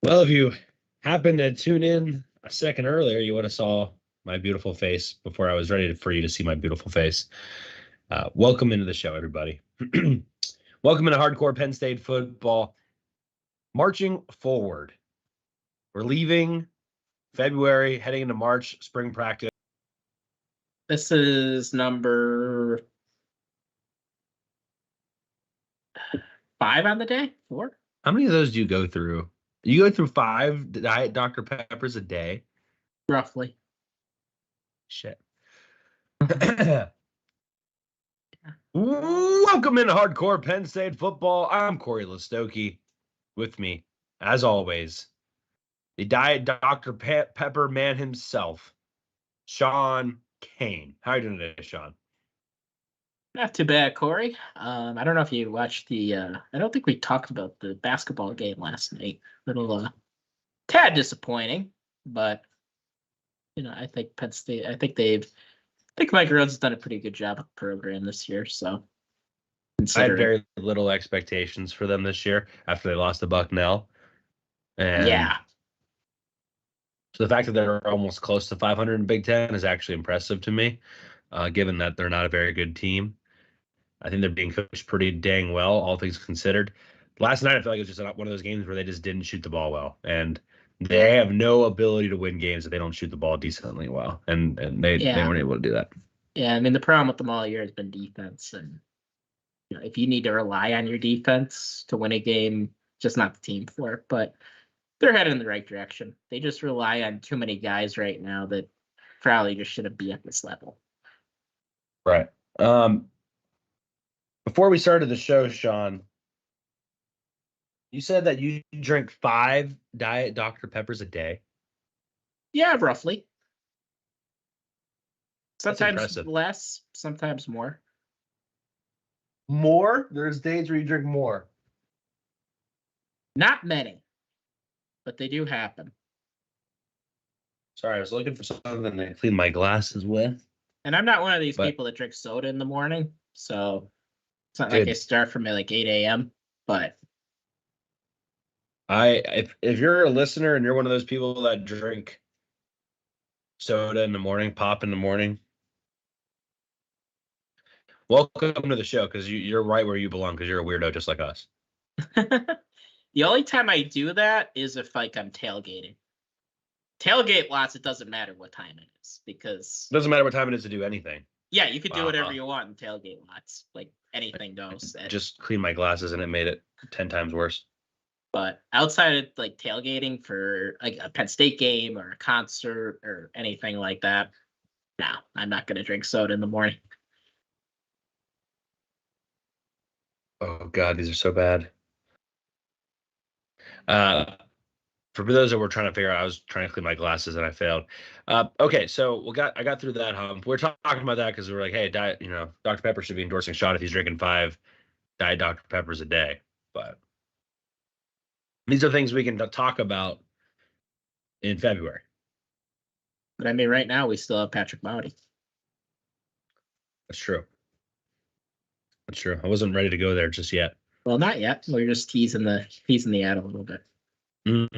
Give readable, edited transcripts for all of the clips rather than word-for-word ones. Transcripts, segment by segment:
Well, if you happened to tune in a second earlier, you would have saw my beautiful face before I was ready for you to see my beautiful face. Welcome into the show, everybody. Welcome into Hardcore Penn State Football. Marching forward. We're leaving February, heading into March, spring practice. This is number 5 on the day? 4? How many of those do you go through? You go through 5 Diet Dr. Peppers a day? Roughly. Shit. Welcome into Hardcore Penn State Football. I'm Cory Lestochi. With me, as always, the Diet Dr. Pepper man himself, Shawn Kane. How are you doing today, Shawn? Not too bad, Cory. I don't know if you watched I don't think we talked about the basketball game last night. Little tad disappointing, but I think Penn State. I think Mike Rhodes has done a pretty good job of the program this year. So I had very little expectations for them this year after they lost to Bucknell. And yeah. So the fact that they're almost close to 500 in Big Ten is actually impressive to me, given that they're not a very good team. I think they're being coached pretty dang well, all things considered. Last night, I feel like it was just one of those games where they just didn't shoot the ball well. And they have no ability to win games if they don't shoot the ball decently well. And they weren't able to do that. Yeah, I mean, the problem with them all year has been defense. And if you need to rely on your defense to win a game, just not the team for it. But they're headed in the right direction. They just rely on too many guys right now that probably just shouldn't be at this level. Right. Before we started the show, Shawn, you said that you drink 5 Diet Dr. Peppers a day. Yeah, roughly. Sometimes impressive. Less, sometimes more. More? There's days where you drink more. Not many, but they do happen. Sorry, I was looking for something to clean my glasses with. And I'm not one of these people that drink soda in the morning, so it's not like I start from like 8 a.m., but if you're a listener and you're one of those people that drink soda in the morning, pop in the morning, welcome to the show, because you're right where you belong, because you're a weirdo just like us. The only time I do that is if I'm tailgating. Tailgate lots, it doesn't matter what time it is, because it doesn't matter what time it is to do anything. Yeah, you could do whatever you want in tailgate lots. Like anything goes. Just clean my glasses and it made it 10 times worse. But outside of like tailgating for like a Penn State game or a concert or anything like that, no, I'm not going to drink soda in the morning. Oh God, these are so bad. For those that were trying to figure out, I was trying to clean my glasses and I failed. Okay, so I got through that hump. We're talking about that because we're like, hey, Diet, Dr. Pepper should be endorsing Shawn if he's drinking 5 Diet Dr. Peppers a day. But these are things we can talk about in February. But I mean, right now we still have Patrick Mowdy. That's true. I wasn't ready to go there just yet. Well, not yet. We're just teasing the ad a little bit. You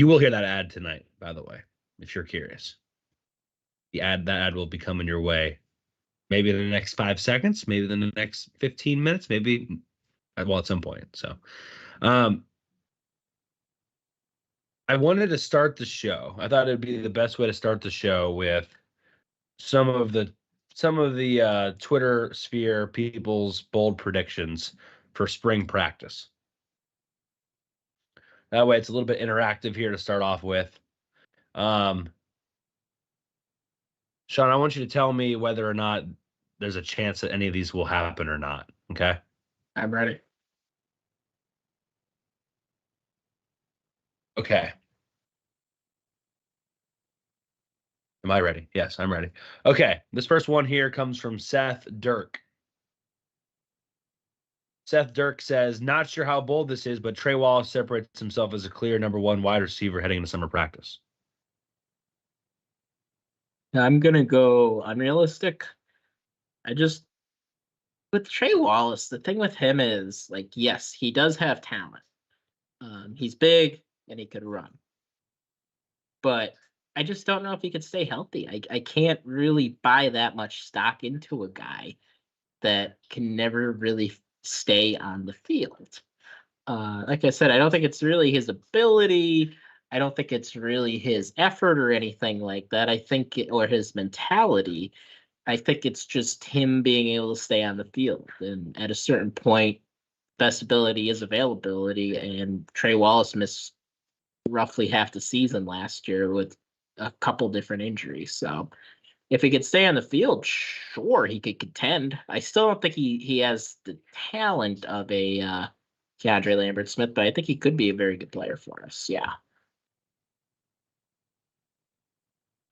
will hear that ad tonight, by the way, if you're curious. That ad will be coming your way maybe in the next 5 seconds, maybe in the next 15 minutes, maybe at some point. So I wanted to start the show. I thought it'd be the best way to start the show with some of the Twitter sphere people's bold predictions for spring practice. That way it's a little bit interactive here to start off with. Sean, I want you to tell me whether or not there's a chance that any of these will happen or not. Okay. I'm ready. Okay. Am I ready? Yes, I'm ready. Okay. This first one here comes from Seth Dirk. Seth Dirk says, not sure how bold this is, but Trey Wallace separates himself as a clear number one wide receiver heading into summer practice. I'm going to go unrealistic. With Trey Wallace, the thing with him is, like, yes, he does have talent. He's big and he could run. But I just don't know if he could stay healthy. I can't really buy that much stock into a guy that can never really stay on the field. Like I said, I don't think it's really his ability. I don't think it's really his effort or anything like that. Or his mentality. I think it's just him being able to stay on the field. And at a certain point, best ability is availability. And Trey Wallace missed roughly half the season last year with a couple different injuries. So if he could stay on the field, sure, he could contend. I still don't think he has the talent of a Keandre Lambert-Smith, but I think he could be a very good player for us. Yeah.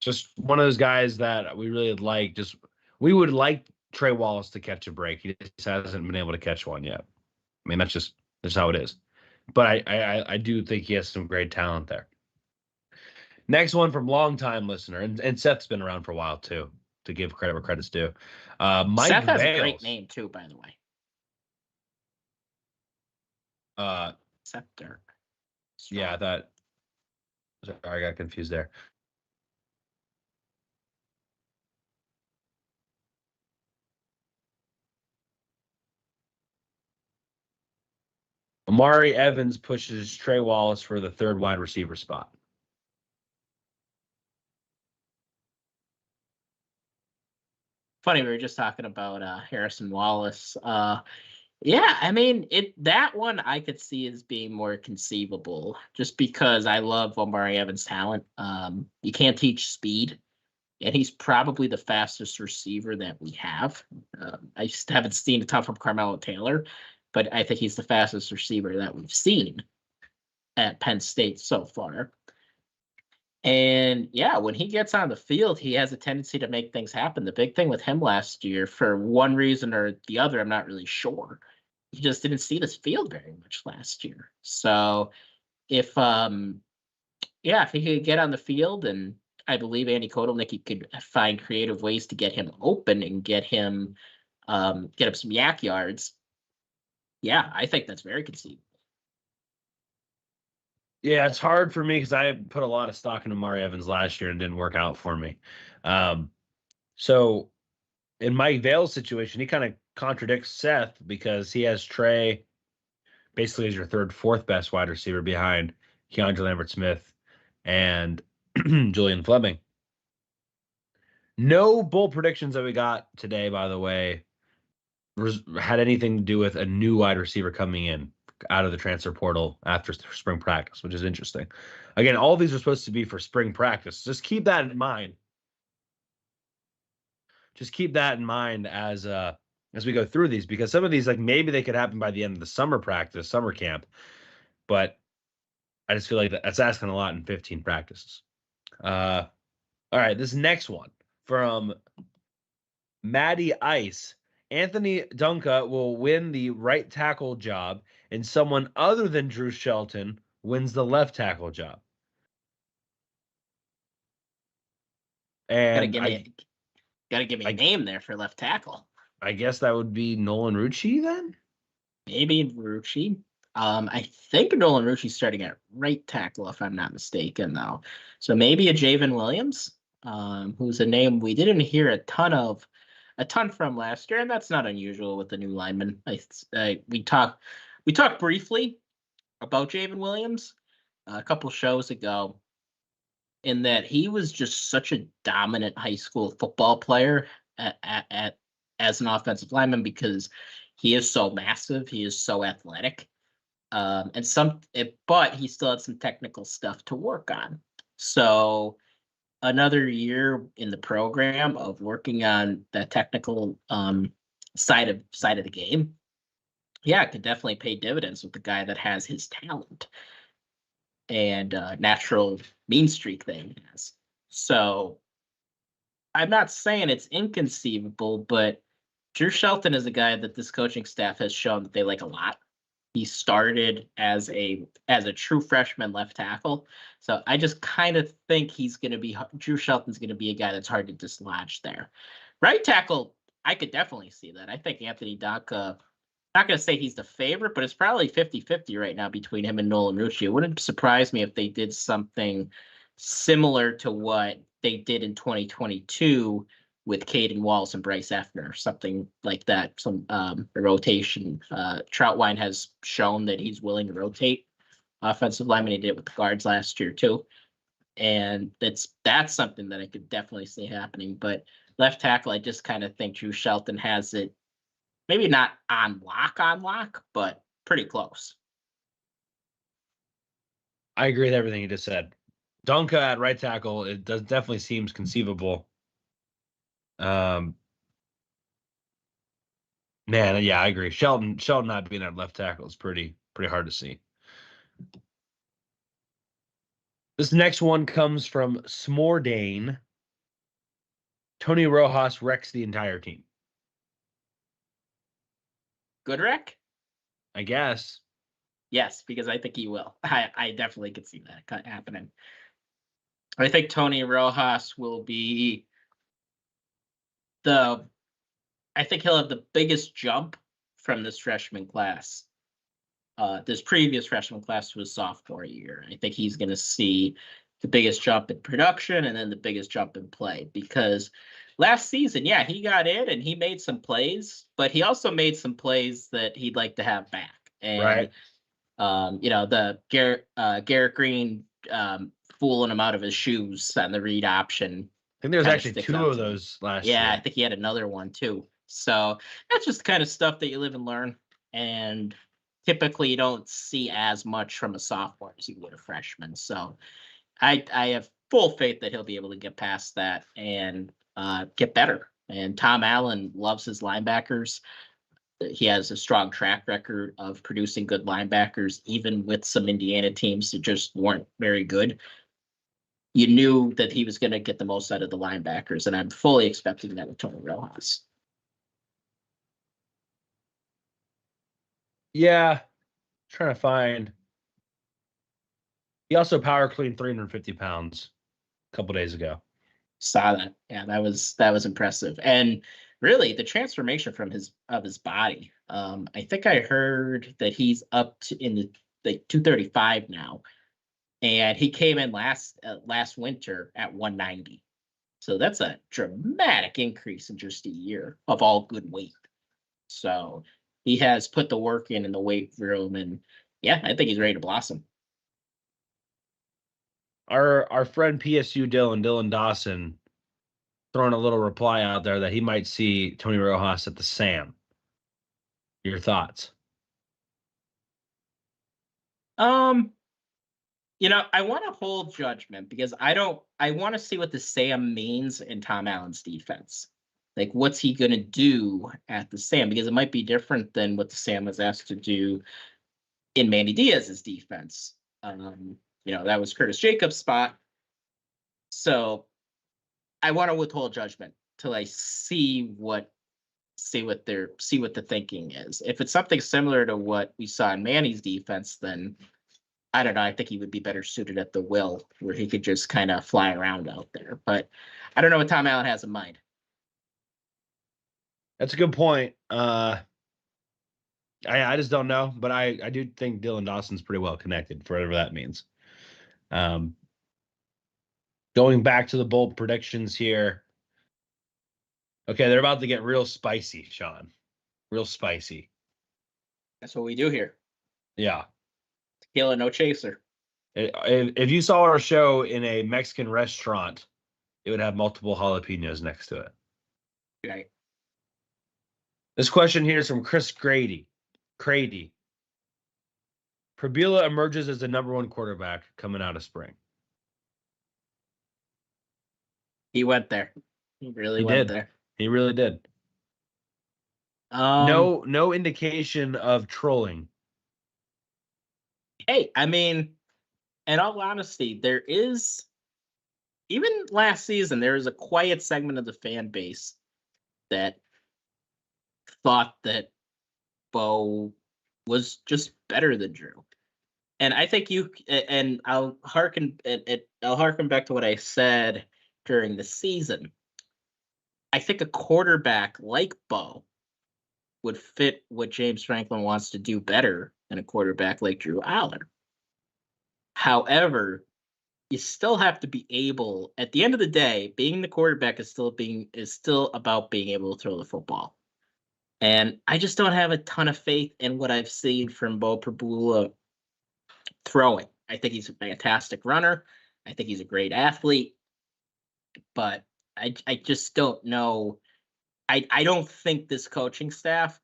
Just one of those guys that we really like. We would like Trey Wallace to catch a break. He just hasn't been able to catch one yet. I mean, that's how it is. But I do think he has some great talent there. Next one from longtime listener, and Seth's been around for a while too, to give credit where credit's due. Mike Seth has Vales. a great name too, by the way. Seth Dirk. Yeah, sorry, I got confused there. Amari Evans pushes Trey Wallace for the third wide receiver spot. Funny, we were just talking about Harrison Wallace. Yeah, I mean, that one I could see as being more conceivable, just because I love Omari Evans' talent. You can't teach speed, and he's probably the fastest receiver that we have. I just haven't seen a ton from Carmelo Taylor, but I think he's the fastest receiver that we've seen at Penn State so far. And yeah, when he gets on the field, he has a tendency to make things happen. The big thing with him last year, for one reason or the other, I'm not really sure, he just didn't see this field very much last year. So if he could get on the field, and I believe Andy Kotelnicki could find creative ways to get him open and get him some yak yards. Yeah, I think that's very conceivable. Yeah, it's hard for me because I put a lot of stock into Amari Evans last year and it didn't work out for me. So in Mike Vale's situation, he kind of contradicts Seth because he has Trey basically as your third, fourth best wide receiver behind Keandre Lambert-Smith and Julian Fleming. No bold predictions that we got today, by the way, had anything to do with a new wide receiver coming in out of the transfer portal after spring practice, which is interesting. Again, all these are supposed to be for spring practice. Just keep that in mind. Just keep that in mind as we go through these, because some of these, like, maybe they could happen by the end of the summer practice, summer camp, but I just feel like that's asking a lot in 15 practices. All right, this next one from Maddie Ice. Anthony Dunca will win the right tackle job, and someone other than Drew Shelton wins the left tackle job. And gotta give me a name there for left tackle. I guess that would be Nolan Rucci then? Maybe Rucci. I think Nolan Rucci's starting at right tackle, if I'm not mistaken, though. So maybe a Javen Williams, who's a name we didn't hear a ton from last year, and that's not unusual with the new lineman. We talked briefly about Javen Williams a couple shows ago, in that he was just such a dominant high school football player as an offensive lineman, because he is so massive, he is so athletic, but he still had some technical stuff to work on. So another year in the program of working on that technical side of the game, yeah, it could definitely pay dividends with the guy that has his talent and natural mean streak that he has. So I'm not saying it's inconceivable, but Drew Shelton is a guy that this coaching staff has shown that they like a lot. He started as a true freshman left tackle, so I just kind of think Drew Shelton's going to be a guy that's hard to dislodge there. Right tackle, I could definitely see that. I think Anthony Donka, not going to say he's the favorite, but it's probably 50-50 right now between him and Nolan Rucci. It wouldn't surprise me if they did something similar to what they did in 2022 with Caden Wallace and Bryce Effner, something like that, some rotation. Troutwine has shown that he's willing to rotate offensive linemen. He did it with the guards last year too. And that's something that I could definitely see happening. But left tackle, I just kind of think Drew Shelton has it, maybe not on lock, but pretty close. I agree with everything you just said. Donka at right tackle, it definitely seems conceivable. Man, yeah, I agree. Shelton not being at left tackle is pretty hard to see. This next one comes from Smordane. Tony Rojas wrecks the entire team. Good wreck? I guess. Yes, because I think he will. I definitely could see that happening. I think Tony Rojas will be I think he'll have the biggest jump from this freshman class. This previous freshman class was sophomore year. I think he's going to see the biggest jump in production and then the biggest jump in play, because last season, yeah, he got in and he made some plays, but he also made some plays that he'd like to have back. And, right. The Garrett Green fooling him out of his shoes on the read option. I think there's actually two of those last year. Yeah, I think he had another one too. So that's just the kind of stuff that you live and learn. And typically you don't see as much from a sophomore as you would a freshman. So I have full faith that he'll be able to get past that and get better. And Tom Allen loves his linebackers. He has a strong track record of producing good linebackers, even with some Indiana teams that just weren't very good. You knew that he was going to get the most out of the linebackers, and I'm fully expecting that with Tony Rojas. Yeah, trying to find. He also power cleaned 350 pounds a couple days ago. Saw that. Yeah, that was impressive. And really, the transformation from his body. I think I heard that he's up to in the 235 now. And he came in last winter at 190. So that's a dramatic increase in just a year of all good weight. So he has put the work in the weight room, and yeah, I think he's ready to blossom. Our friend PSU Dylan Dawson throwing a little reply out there that he might see Tony Rojas at the Sam. Your thoughts? I want to hold judgment because I want to see what the Sam means in Tom Allen's defense. Like, what's he going to do at the Sam? Because it might be different than what the Sam was asked to do in Manny Diaz's defense. That was Curtis Jacobs' spot. So I want to withhold judgment till I see what the thinking is. If it's something similar to what we saw in Manny's defense, then I don't know. I think he would be better suited at the will, where he could just kind of fly around out there. But I don't know what Tom Allen has in mind. That's a good point. I just don't know, but I do think Dylan Dawson's pretty well connected, for whatever that means. Going back to the bold predictions here. Okay, they're about to get real spicy, Sean. Real spicy. That's what we do here. Yeah. Tequila, no chaser. If you saw our show in a Mexican restaurant, it would have multiple jalapenos next to it. Right. This question here is from Chris Grady. Prabila emerges as the number one quarterback coming out of spring. He went there. He really He went did. there. He really did. Um, No indication of trolling. Hey, I mean, in all honesty, there is, even last season, there was a quiet segment of the fan base that thought that Bo was just better than Drew. And I think and I'll harken back to what I said during the season. I think a quarterback like Bo would fit what James Franklin wants to do better than a quarterback like Drew Aller. However, you still have to be able, at the end of the day, being the quarterback is still about being able to throw the football. And I just don't have a ton of faith in what I've seen from Bo Prabula throwing. I think he's a fantastic runner. I think he's a great athlete, but I just don't know. I don't think this coaching staff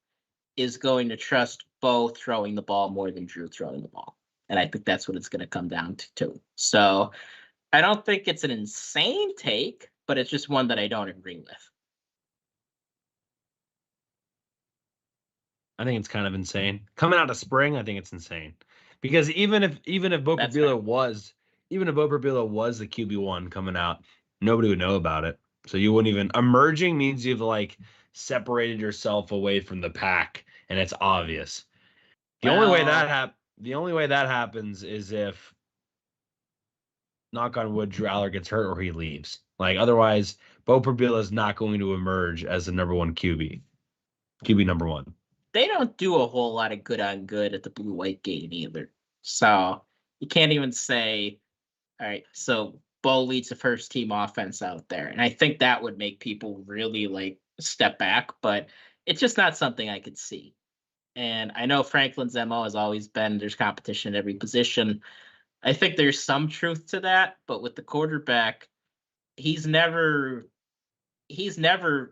is going to trust Bo throwing the ball more than Drew throwing the ball. And I think that's what it's going to come down to. So I don't think it's an insane take, but it's just one that I don't agree with. I think it's kind of insane. Coming out of spring, I think it's insane. Because even if Bo That's fair. Prabula was the QB1 coming out, nobody would know about it. So you wouldn't even emerging means you've like separated yourself away from the pack and it's obvious. The only way that happens is if, knock on wood, Drew Aller gets hurt or he leaves. Like otherwise, Bo Prabula is not going to emerge as the number one QB. QB number one. They don't do a whole lot of good on good at the blue-white game either. So you can't even say, all right, so Bo leads the first team offense out there. And I think that would make people really like step back, but it's just not something I could see. And I know Franklin's MO has always been there's competition at every position. I think there's some truth to that, but with the quarterback, he's never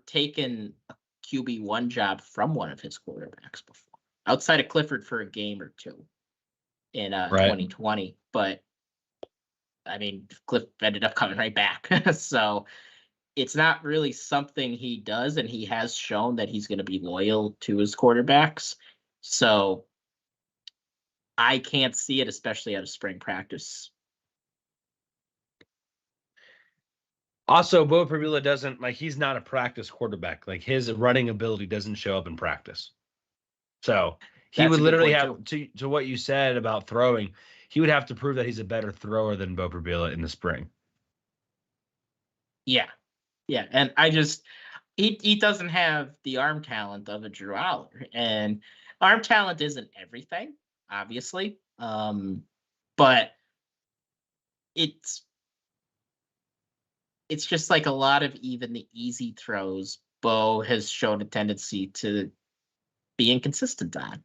taken a QB1 job from one of his quarterbacks before, outside of Clifford for a game or two in Right. 2020. But I mean, Cliff ended up coming right back. So it's not really something he does, and he has shown that he's going to be loyal to his quarterbacks. So I can't see it, especially out of spring practice. Also, Bo Prabula doesn't he's not a practice quarterback. Like his running ability doesn't show up in practice. So he That's would a good literally point, have to what you said about throwing. He would have to prove that he's a better thrower than Bo Prabula in the spring. Yeah. Yeah. And I just, he doesn't have the arm talent of a Drew Aller. And arm talent isn't everything, obviously. But it's just like a lot of even the easy throws, Bo has shown a tendency to be inconsistent on.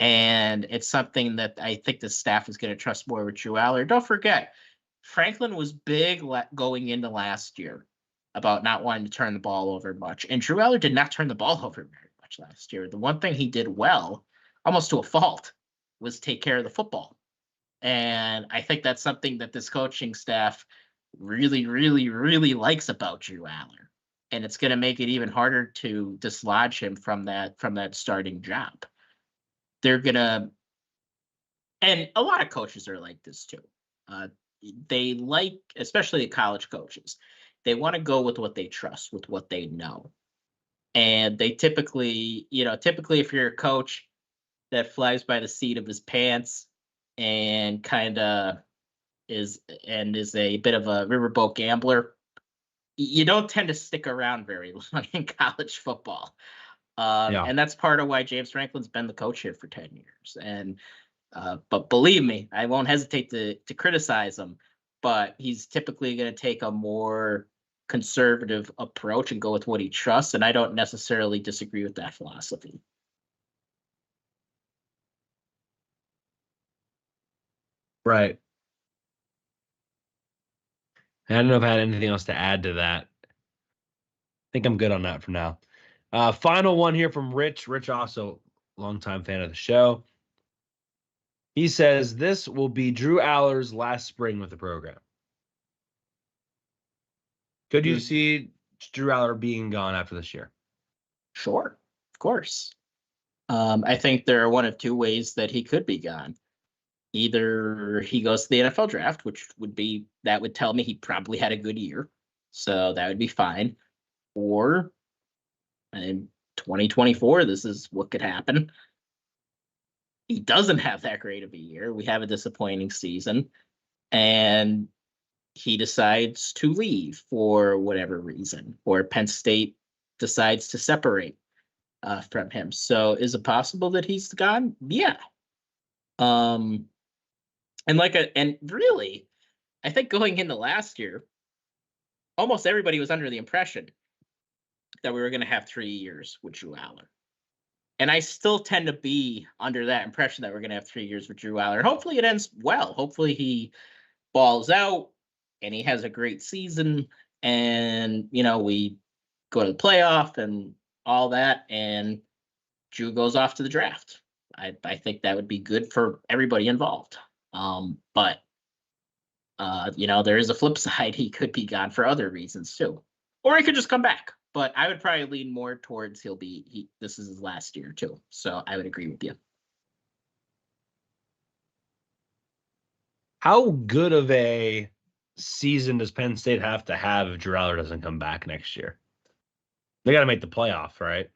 And it's something that I think the staff is going to trust more with Drew Aller. Don't forget, Franklin was big going into last year about not wanting to turn the ball over much. And Drew Aller did not turn the ball over very much last year. The one thing he did well, almost to a fault, was take care of the football. And I think that's something that this coaching staff really, really, really likes about Drew Aller. And it's going to make it even harder to dislodge him from that starting job. They're going to, and a lot of coaches are like this too. They like, especially the college coaches, they want to go with what they trust, with what they know. And they typically if you're a coach that flies by the seat of his pants and kind of is a bit of a riverboat gambler, you don't tend to stick around very long in college football. And that's part of why James Franklin's been the coach here for 10 years. And but believe me, I won't hesitate to criticize him, but he's typically going to take a more conservative approach and go with what he trusts. And I don't necessarily disagree with that philosophy. Right. I don't know if I had anything else to add to that. I think I'm good on that for now. Final one here from Rich. Rich, also longtime fan of the show. He says this will be Drew Aller's last spring with the program. Could you see Drew Aller being gone after this year? Sure, of course. I think there are one of two ways that he could be gone. Either he goes to the NFL draft, which would tell me he probably had a good year, so that would be fine. Or in 2024, this is what could happen. He doesn't have that great of a year. We have a disappointing season, and he decides to leave for whatever reason, or Penn State decides to separate from him. So is it possible that he's gone? Yeah. And really, I think going into last year, almost everybody was under the impression that we were going to have 3 years with Drew Aller. And I still tend to be under that impression that we're going to have 3 years with Drew Aller. And hopefully it ends well. Hopefully he balls out and he has a great season and, we go to the playoff and all that. And Drew goes off to the draft. I think that would be good for everybody involved. But there is a flip side. He could be gone for other reasons too. Or he could just come back. But I would probably lean more towards this is his last year too. So I would agree with you. How good of a season does Penn State have to have if Drew Aller doesn't come back next year? They got to make the playoff, right?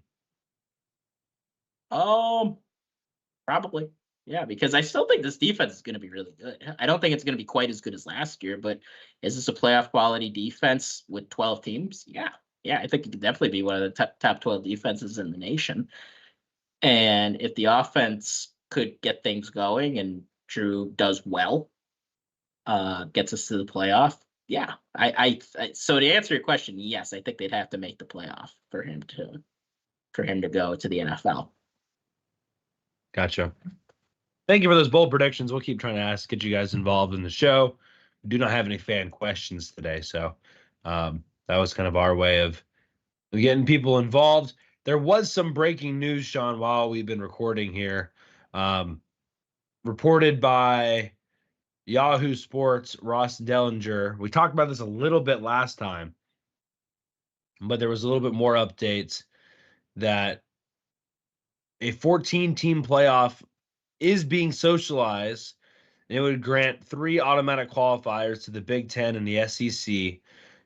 Probably. Yeah, because I still think this defense is going to be really good. I don't think it's going to be quite as good as last year, but is this a playoff quality defense with 12 teams? Yeah. Yeah, I think it could definitely be one of the top 12 defenses in the nation. And if the offense could get things going and Drew does well, gets us to the playoff, yeah. So to answer your question, yes, I think they'd have to make the playoff for him to go to the NFL. Gotcha. Thank you for those bold predictions. We'll keep trying to get you guys involved in the show. We do not have any fan questions today, so that was kind of our way of getting people involved. There was some breaking news, Sean, while we've been recording here. Reported by Yahoo Sports, Ross Dellinger. We talked about this a little bit last time, but there was a little bit more updates that a 14-team playoff is being socialized, and it would grant 3 automatic qualifiers to the Big Ten and the SEC,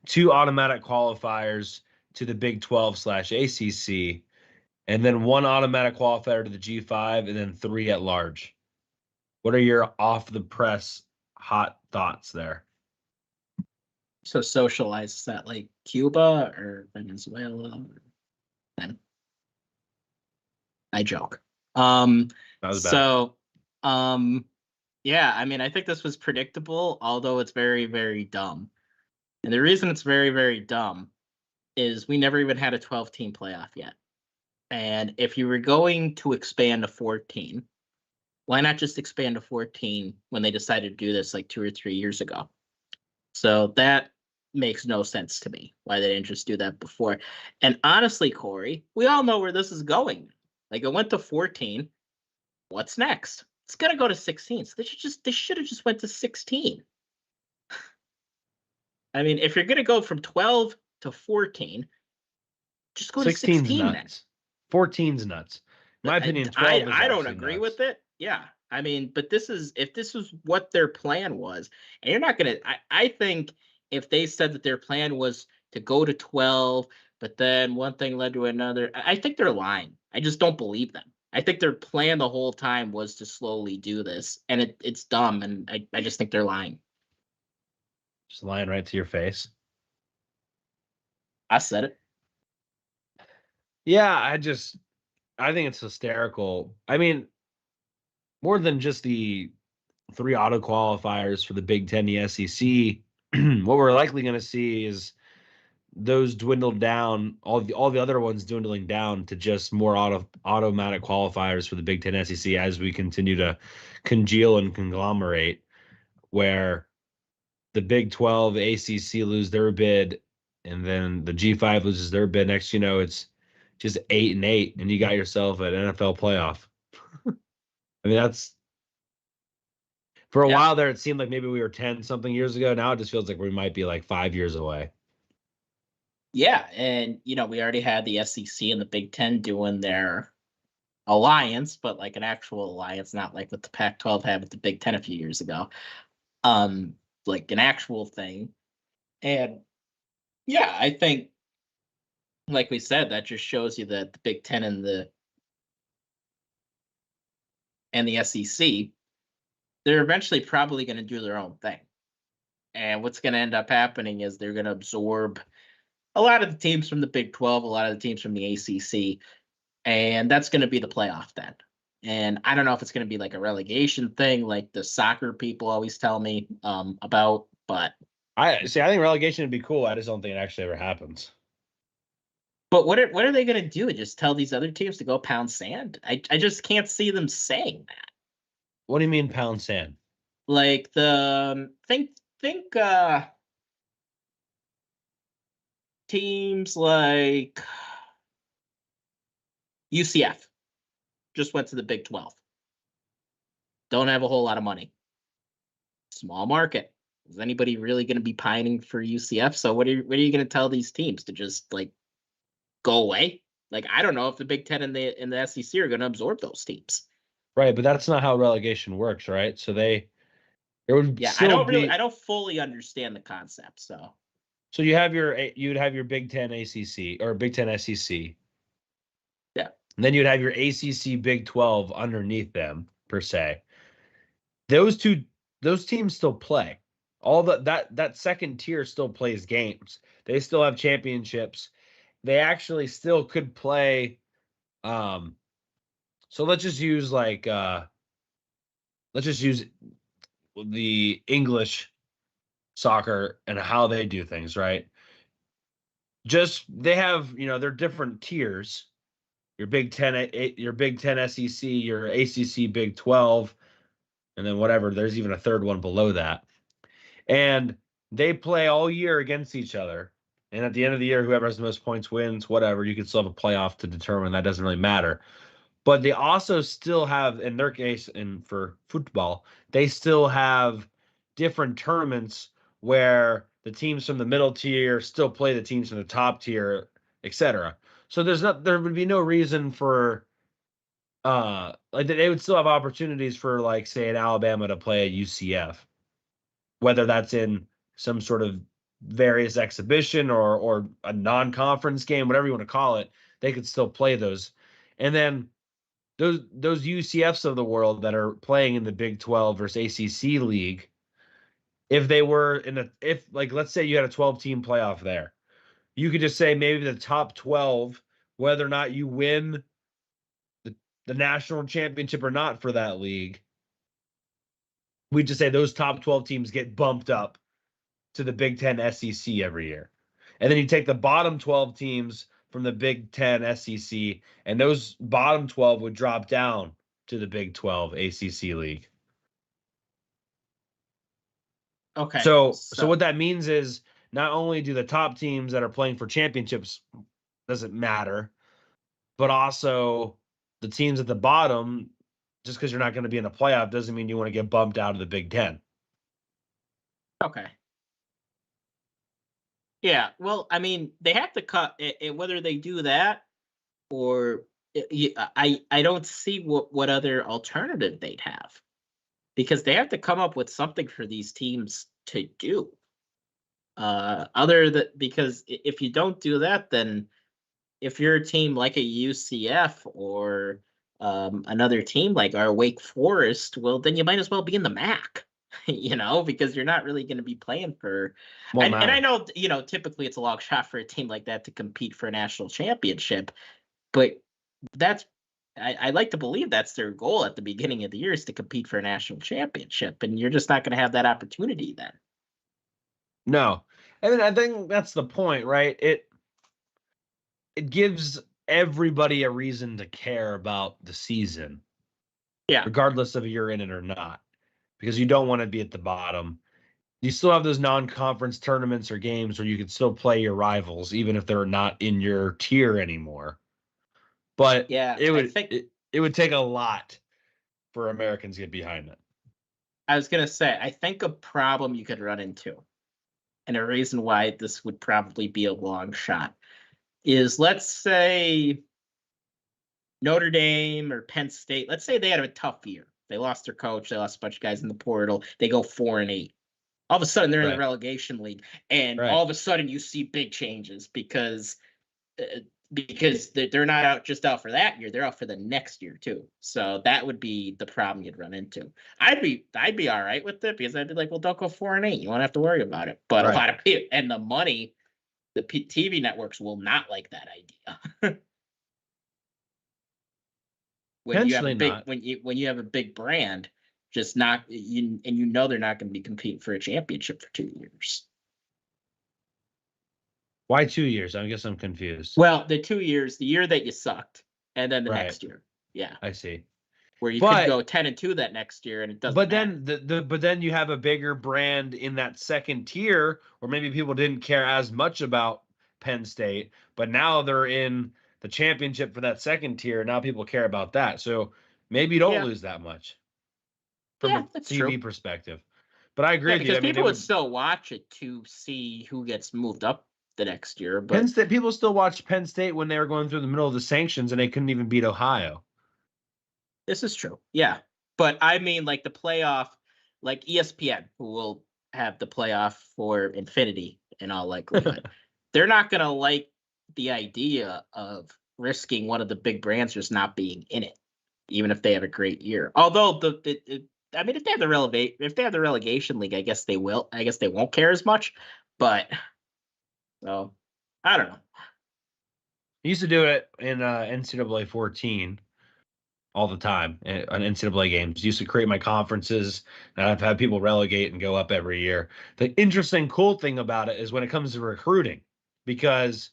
2 automatic qualifiers to the Big 12/ACC, and then 1 automatic qualifier to the G5, and then 3 at large. What are your off-the-press hot thoughts there? So socialize, is that like Cuba or Venezuela? I joke. That was bad. So, yeah, I mean, I think this was predictable, although it's very, very dumb. And the reason it's very, very dumb is we never even had a 12-team playoff yet. And if you were going to expand to 14, why not just expand to 14 when they decided to do this like 2 or 3 years ago? So that makes no sense to me, why they didn't just do that before. And honestly, Cory, we all know where this is going. Like, it went to 14. What's next? It's going to go to 16. So they should have just went to 16. I mean, if you're going to go from 12 to 14, just go to 16 nuts. 14's nuts. In my opinion, 12 is I don't agree nuts. with it. Yeah. I mean, but if this was what their plan was, and you're not going to, I think if they said that their plan was to go to 12, but then one thing led to another, I think they're lying. I just don't believe them. I think their plan the whole time was to slowly do this, and it's dumb, and I just think they're lying. Just lying right to your face. I said it. Yeah, I think it's hysterical. I mean, more than just the 3 auto qualifiers for the Big Ten, the SEC, what we're likely going to see is those dwindled down, all the other ones dwindling down to just more automatic qualifiers for the Big Ten, SEC as we continue to congeal and conglomerate, where the Big 12, ACC lose their bid, and then the G5 loses their bid. Next, it's just 8-8, and you got yourself an NFL playoff. I mean, that's for a while there. It seemed like maybe we were 10 something years ago. Now it just feels like we might be like 5 years away. Yeah, and we already had the SEC and the Big Ten doing their alliance, but like an actual alliance, not like what the Pac-12 had with the Big Ten a few years ago. Like an actual thing. And yeah, I think, like we said, that just shows you that the Big Ten and the SEC, they're eventually probably going to do their own thing. And what's going to end up happening is they're going to absorb a lot of the teams from the Big 12, a lot of the teams from the ACC, and that's going to be the playoff then. And I don't know if it's going to be like a relegation thing, like the soccer people always tell me about, but I think relegation would be cool. I just don't think it actually ever happens. But what are they going to do? Just tell these other teams to go pound sand? I just can't see them saying that. What do you mean pound sand? Like the think teams like UCF just went to the Big 12. Don't have a whole lot of money. Small market. Is anybody really going to be pining for UCF? So what are you going to tell these teams to just like go away? Like I don't know if the Big Ten and the SEC are going to absorb those teams. Right, but that's not how relegation works, right? So it would I don't fully understand the concept. So you'd have your Big Ten ACC or Big Ten SEC. Yeah. And then you'd have your ACC Big 12 underneath them per se. Those teams still play. All that second tier still plays games. They still have championships. They actually still could play. So let's just use the English soccer and how they do things, right? Just they have, they're different tiers. Your Big 10, your Big 10 SEC, your ACC Big 12, and then whatever. There's even a third one below that. And they play all year against each other. And at the end of the year, whoever has the most points wins, whatever. You can still have a playoff to determine. That doesn't really matter. But they also still have, in their case, and for football, they still have different tournaments where the teams from the middle tier still play the teams from the top tier, etc. So there would be no reason for like they would still have opportunities for like say in Alabama to play a UCF, whether that's in some sort of various exhibition or a non-conference game, whatever you want to call it, they could still play those. And then those UCFs of the world that are playing in the Big 12 versus ACC league, if they were let's say you had a 12-team playoff there, you could just say maybe the top 12, whether or not you win the national championship or not for that league, we just say those top 12 teams get bumped up to the Big 10 SEC every year. And then you take the bottom 12 teams from the Big 10 SEC, and those bottom 12 would drop down to the Big 12 ACC league. Okay. So what that means is not only do the top teams that are playing for championships doesn't matter, but also the teams at the bottom, just because you're not going to be in the playoff doesn't mean you want to get bumped out of the Big 10. Okay. Yeah, well, I mean, they have to cut it, whether they do that or I don't see what other alternative they'd have, because they have to come up with something for these teams to do. Because if you don't do that, then if you're a team like a UCF or another team like our Wake Forest, well, then you might as well be in the MAC. Because you're not really going to be playing for. And I know, typically it's a long shot for a team like that to compete for a national championship, but I like to believe that's their goal at the beginning of the year, is to compete for a national championship, and you're just not going to have that opportunity then. No, and I think that's the point, right? It gives everybody a reason to care about the season, regardless of if you're in it or not. Because you don't want to be at the bottom. You still have those non-conference tournaments or games where you can still play your rivals, even if they're not in your tier anymore. But it would take a lot for Americans to get behind it. I was going to say, I think a problem you could run into and a reason why this would probably be a long shot, is let's say Notre Dame or Penn State, let's say they had a tough year. They lost their coach. They lost a bunch of guys in the portal. They go 4-8. All of a sudden, they're in the relegation league, and all of a sudden, you see big changes because they're not just out for that year; they're out for the next year too. So that would be the problem you'd run into. I'd be all right with it because I'd be like, well, don't go 4-8. You won't have to worry about it. But a lot of people and the money, the TV networks will not like that idea. When you have a big, when you have a big brand, just not you, and you know they're not going to be competing for a championship for 2 years. Why 2 years? I guess I'm confused. Well, the 2 years, the year that you sucked, and then the next year. Yeah, I see. Where you could go 10-2 that next year, and it doesn't. But matter. then but then you have a bigger brand in that second tier, where maybe people didn't care as much about Penn State, but now they're in the championship for that second tier. Now people care about that. So maybe you don't lose that much from a TV perspective. But I agree with you. Because people would still watch it to see who gets moved up the next year. But Penn State, people still watched Penn State when they were going through the middle of the sanctions and they couldn't even beat Ohio. This is true. Yeah. But I mean, like the playoff, like ESPN, who will have the playoff for infinity in all likelihood, they're not going to like the idea of risking one of the big brands just not being in it, even if they have a great year. Although I mean, if they have the relegation league, I guess they will. I guess they won't care as much. But so I don't know. I used to do it in NCAA 14 all the time on NCAA games. Used to create my conferences, and I've had people relegate and go up every year. The interesting, cool thing about it is when it comes to recruiting, because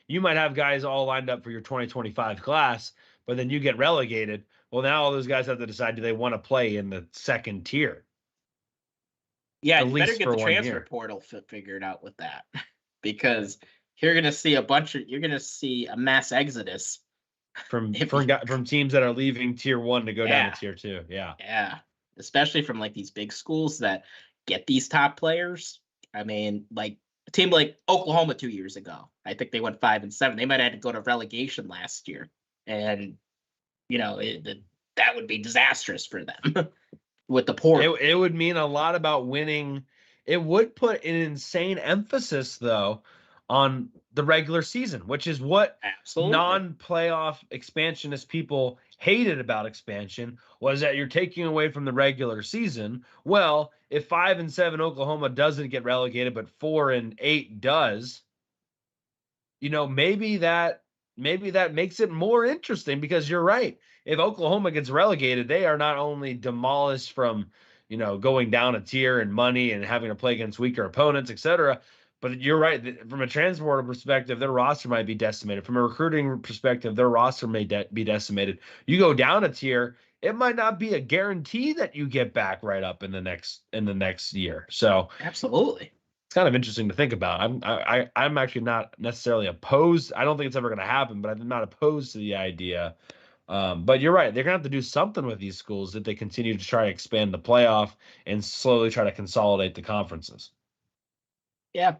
you might have guys all lined up for your 2025 class, but then you get relegated. Well, now all those guys have to decide, do they want to play in the second tier? Yeah, you better get the transfer portal figured out with that, because you're going to see a mass exodus from teams that are leaving tier 1 to go down to tier 2. Yeah, especially from like these big schools that get these top players. I mean, like a team like Oklahoma 2 years ago, I think they went 5-7. They might have had to go to relegation last year, and that would be disastrous for them with the portal. It would mean a lot about winning. It would put an insane emphasis, though, on the regular season, which is what non-playoff expansionist people hated about expansion, was that you're taking away from the regular season. Well, if 5-7 Oklahoma doesn't get relegated, but 4-8 does, maybe that makes it more interesting, because you're right. If Oklahoma gets relegated, they are not only demolished from, going down a tier and money and having to play against weaker opponents, etc. But you're right. From a transporter perspective, their roster might be decimated. From a recruiting perspective, their roster may be decimated. You go down a tier, it might not be a guarantee that you get back right up in the next year. So absolutely, it's kind of interesting to think about. I'm actually not necessarily opposed. I don't think it's ever going to happen, but I'm not opposed to the idea. But you're right. They're going to have to do something with these schools if they continue to try to expand the playoff and slowly try to consolidate the conferences. Yeah.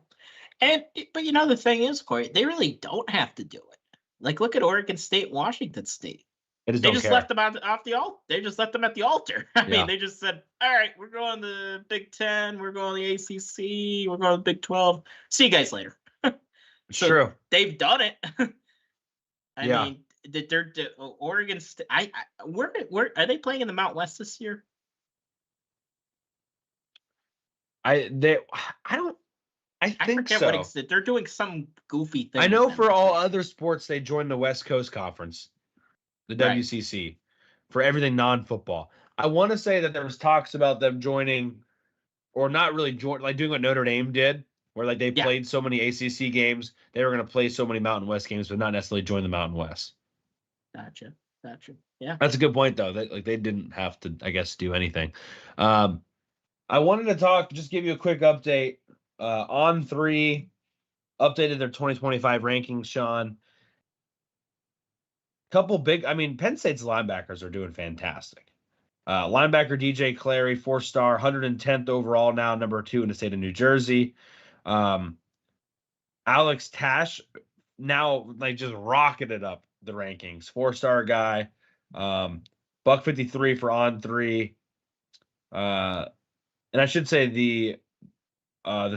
But the thing is, Cory, they really don't have to do it. Like, look at Oregon State, Washington State. They just left them off the altar. They just left them at the altar. I mean, they just said, all right, we're going to the Big Ten. We're going to the ACC. We're going to the Big 12. See you guys later. So true. They've done it. I mean, they're Oregon State. Where are they playing in the Mountain West this year? I think so. They're doing some goofy thing. I know for all other sports, they joined the West Coast Conference, the WCC, for everything non-football. I want to say that there was talks about them joining, or not really join, like doing what Notre Dame did, where like they played so many ACC games, they were going to play so many Mountain West games, but not necessarily join the Mountain West. Gotcha. Yeah, that's a good point, though. That they didn't have to, I guess, do anything. I wanted to just give you a quick update. On3 updated their 2025 rankings, Sean. Penn State's linebackers are doing fantastic. Linebacker DJ Clary, 4-star, 110th overall now, number 2 in the state of New Jersey. Alex Tash now like just rocketed up the rankings. 4-star guy. Buck 53 for on 3. And I should say the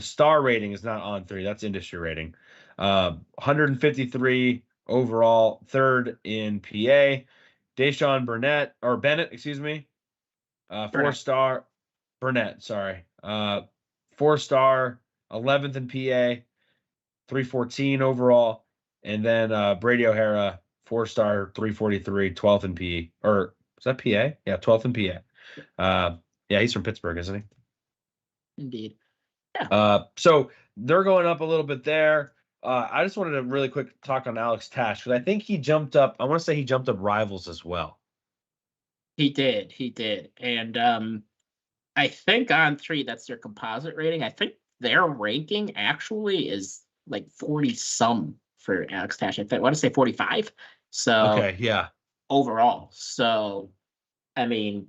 star rating is not on 3. That's industry rating. 153 overall, 3rd in PA. Deshaun Bennett, excuse me. 4-star Burnett, sorry. 4-star, 11th in PA, 314 overall. And then Brady O'Hara, 4-star, 343, 12th in PA. Or is that PA? Yeah, 12th in PA. Yeah, he's from Pittsburgh, isn't he? Indeed. Yeah. So they're going up a little bit there. I just wanted to really quick talk on Alex Tash because I think he jumped up. I want to say he jumped up rivals as well. He did. And I think on 3, that's their composite rating. I think their ranking actually is like 40 some for Alex Tash. I want to say 45. So okay, yeah. Overall. So I mean,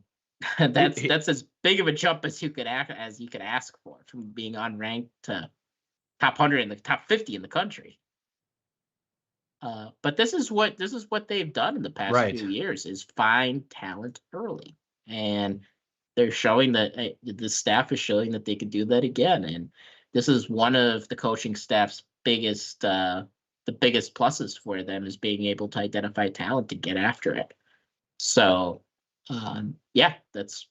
that's as big of a jump as you could ask for, from being unranked to top 100 in the top 50 in the country. But this is what they've done in the past few years, is find talent early, and they're showing that the staff is showing that they can do that again. And this is one of the coaching staff's biggest pluses for them, is being able to identify talent to get after it. So yeah, does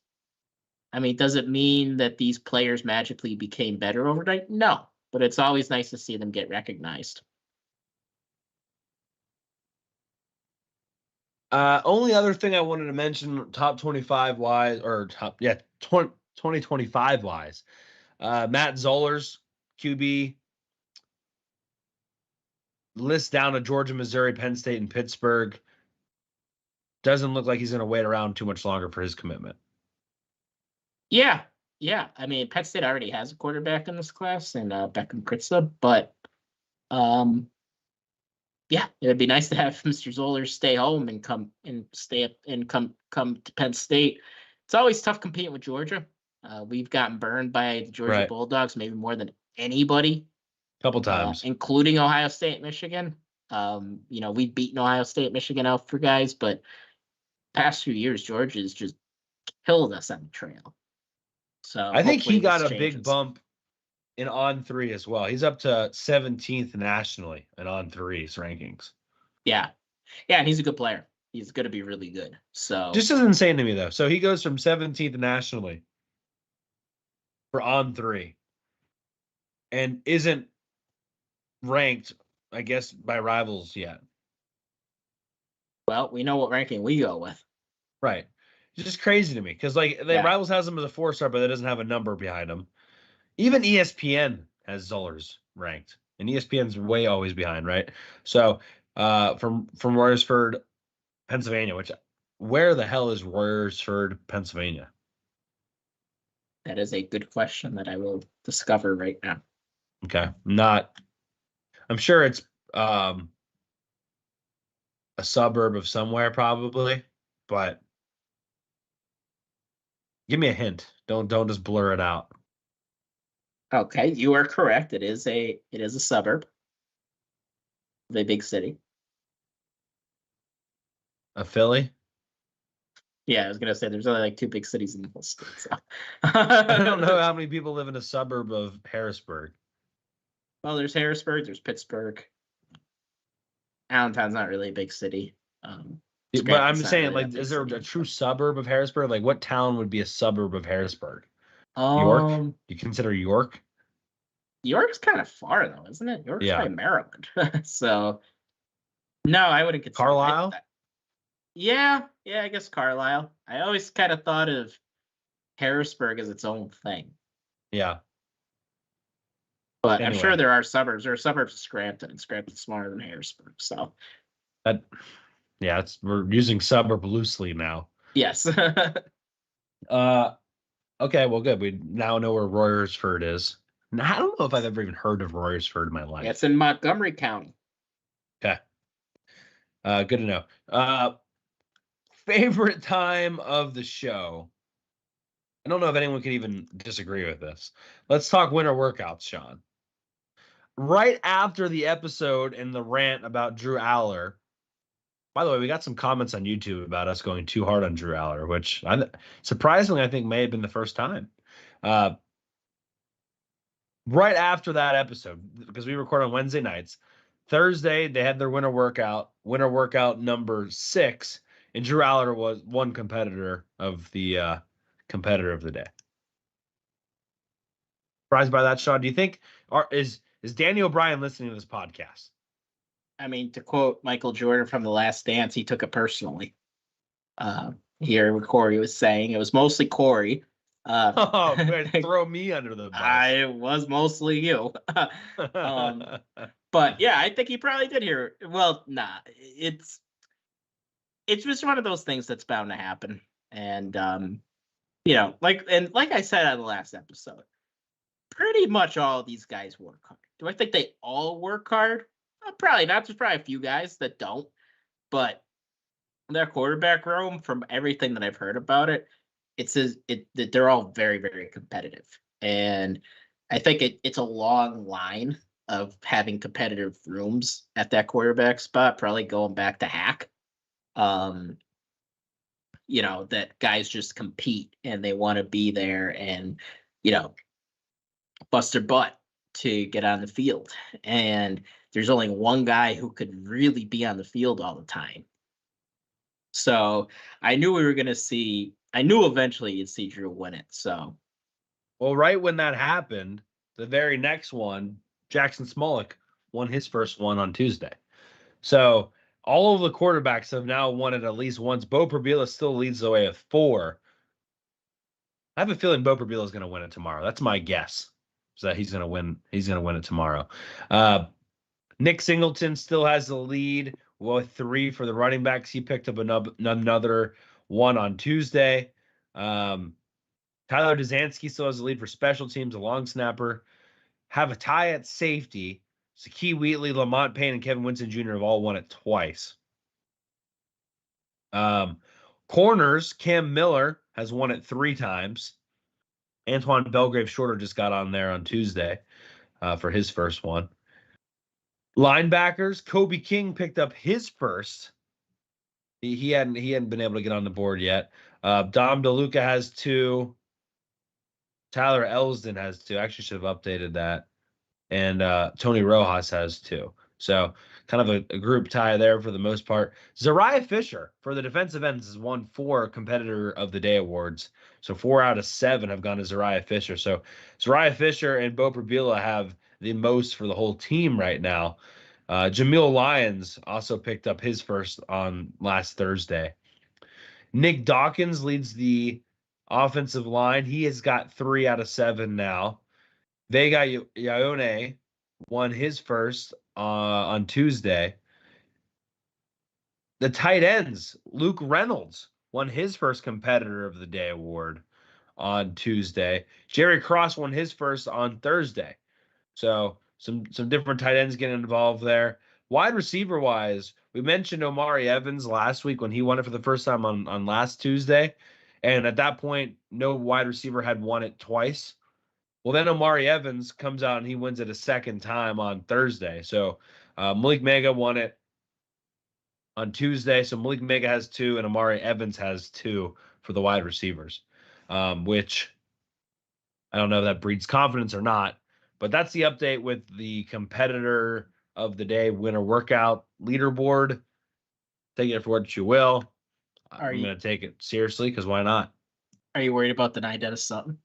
it mean that these players magically became better overnight? No, but it's always nice to see them get recognized. Only other thing I wanted to mention, top 25 wise, or 2025 wise, Matt Zollers, QB, list down to Georgia, Missouri, Penn State, and Pittsburgh. Doesn't look like he's going to wait around too much longer for his commitment. Yeah. I mean, Penn State already has a quarterback in this class, and Beckham Kritza, but yeah, it would be nice to have Mr. Zollers stay home and come to Penn State. It's always tough competing with Georgia. We've gotten burned by the Georgia Bulldogs maybe more than anybody. A couple times. Including Ohio State, Michigan. We've beaten Ohio State, Michigan out for guys, but past few years, Georgia's just killed us on the trail. So I think he got a big bump in on 3 as well. He's up to 17th nationally in on 3's rankings. Yeah, and he's a good player. He's going to be really good. So just is insane to me though. So he goes from 17th nationally for on 3 and isn't ranked, I guess, by rivals yet. Well, we know what ranking we go with. Right. It's just crazy to me because Rivals has him as a 4-star, but it doesn't have a number behind him. Even ESPN has Zollers ranked, and ESPN's way always behind, right? So from Royersford, Pennsylvania, where the hell is Royersford, Pennsylvania? That is a good question that I will discover right now. Okay. I'm sure it's a suburb of somewhere probably, but give me a hint. Don't just blur it out. Okay, you are correct. It is a suburb of a big city. A Philly? Yeah, I was gonna say there's only like 2 big cities in the whole state. So. I don't know how many people live in a suburb of Harrisburg. Well, there's Harrisburg, there's Pittsburgh. Allentown's not really a big city. But I'm saying, really is there a true suburb of Harrisburg? Like, what town would be a suburb of Harrisburg? York? You consider York? York's kind of far, though, isn't it? York's by Maryland. So, no, I wouldn't consider Carlisle? Yeah, I guess Carlisle. I always kind of thought of Harrisburg as its own thing. Yeah. But anyway. I'm sure there are suburbs. There are suburbs of Scranton, and Scranton's smaller than Harrisburg. So, we're using suburb loosely now. Yes. Okay, well, good. We now know where Royersford is. Now, I don't know if I've ever even heard of Royersford in my life. It's in Montgomery County. Okay. Good to know. Favorite time of the show. I don't know if anyone can even disagree with this. Let's talk winter workouts, Sean. right after the episode and the rant about Drew Aller. By the way, we got some comments on YouTube about us going too hard on Drew Aller, which surprisingly I think may have been the first time. Right after that episode, because we record on Wednesday nights, Thursday they had their winter workout number 6, and Drew Aller was one competitor of the day. Surprised by that, Sean? Do you think is Danny O'Brien listening to this podcast? I mean, to quote Michael Jordan from The Last Dance, he took it personally. Here, what Cory was saying, it was mostly Cory. Throw me under the bus. I was mostly you. But yeah, I think he probably did hear it. Well, nah, it's just one of those things that's bound to happen. And like I said on the last episode, pretty much all of these guys work hard. Do I think they all work hard? Probably not. There's probably a few guys that don't, but their quarterback room, from everything that I've heard about it, it says that they're all very, very competitive. And I think it's a long line of having competitive rooms at that quarterback spot, probably going back to Hack. That guys just compete and they want to be there and, bust their butt to get on the field. And there's only one guy who could really be on the field all the time. So I knew eventually you'd see Drew win it. So, well, right when that happened, the very next one, Jackson Smolik won his first one on Tuesday. So all of the quarterbacks have now won it at least once. Bo Prabila still leads the way with 4. I have a feeling Bo Prabila is going to win it tomorrow. That's my guess. So that he's going to win. He's going to win it tomorrow. Nick Singleton still has the lead with 3 for the running backs. He picked up another one on Tuesday. Tyler Dzansky still has the lead for special teams, a long snapper. Have a tie at safety. Sakee Wheatley, Lamont Payne, and Kevin Winston Jr. have all won it twice. Corners, Cam Miller has won it 3 times. Antoine Belgrave Shorter just got on there on Tuesday for his first one. Linebackers, Kobe King picked up his first. He hadn't been able to get on the board yet. Dom DeLuca has 2. Tyler Elsdon has 2. Actually should have updated that. And Tony Rojas has 2. So kind of a group tie there for the most part. Zariah Fisher for the defensive ends has won 4 Competitor of the Day awards. So 4 out of 7 have gone to Zariah Fisher. So Zariah Fisher and Bo Prabila have the most for the whole team right now. Jamil Lyons also picked up his first on last Thursday. Nick Dawkins leads the offensive line. He has got 3 out of 7 now. Vega Ione won his first on Tuesday. The tight ends, Luke Reynolds won his first Competitor of the Day award on Tuesday. Jerry Cross won his first on Thursday. So some different tight ends getting involved there. Wide receiver wise, we mentioned Omari Evans last week when he won it for the first time on last Tuesday. And at that point, no wide receiver had won it twice. Well, then Omari Evans comes out and he wins it a second time on Thursday. So Malik Mega won it on Tuesday. So Malik Mega has 2 and Omari Evans has 2 for the wide receivers, which I don't know if that breeds confidence or not. But that's the update with the Competitor of the Day winter workout leaderboard. Take it for what you will. I'm going to take it seriously because why not? Are you worried about denying Dennis Sutton?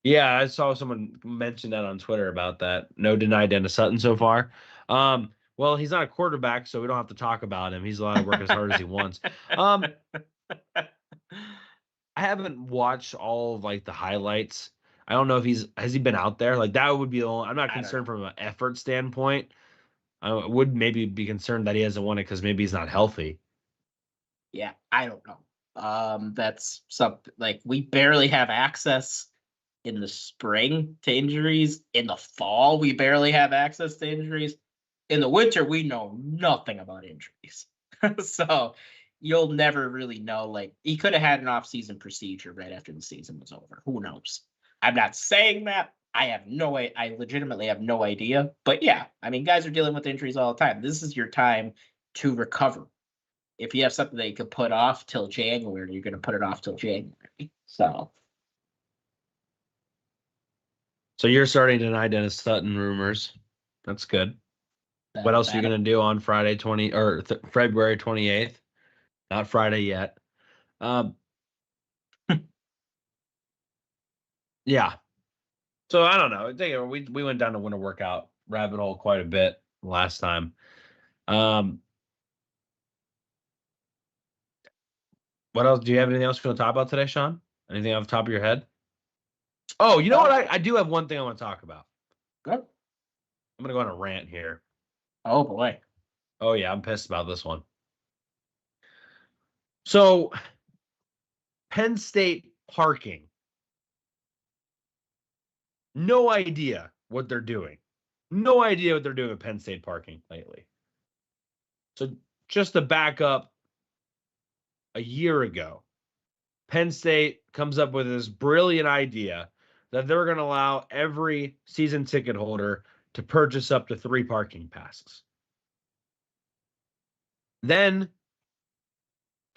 Yeah, I saw someone mention that on Twitter about that. No deny Dennis Sutton so far. Well, he's not a quarterback, so we don't have to talk about him. He's allowed to work as hard as he wants. I haven't watched all of the highlights. I don't know if has he been out there? That would be the only, I'm not concerned from an effort standpoint. I would maybe be concerned that he hasn't won it because maybe he's not healthy. Yeah, I don't know. That's something we barely have access in the spring to injuries. In the fall, we barely have access to injuries. In the winter, we know nothing about injuries. So you'll never really know. He could have had an off-season procedure right after the season was over. Who knows? I'm not saying that, I legitimately have no idea. But yeah, I mean, guys are dealing with injuries all the time. This is your time to recover. If you have something that you could put off till January, you're going to put it off till January. So you're starting to deny Dennis Sutton rumors. That's good. What else are you going to do on Friday, February 28th? Not Friday yet. Yeah. So I don't know. We went down the winter workout rabbit hole quite a bit last time. What else? Do you have anything else you want to talk about today, Sean? Anything off the top of your head? Oh, you know what? I do have one thing I want to talk about. Good. I'm going to go on a rant here. Oh, boy. Oh, yeah. I'm pissed about this one. So, Penn State parking. No idea what they're doing. No idea what they're doing with Penn State parking lately. So, just to back up, a year ago, Penn State comes up with this brilliant idea that they're going to allow every season ticket holder to purchase up to 3 parking passes. Then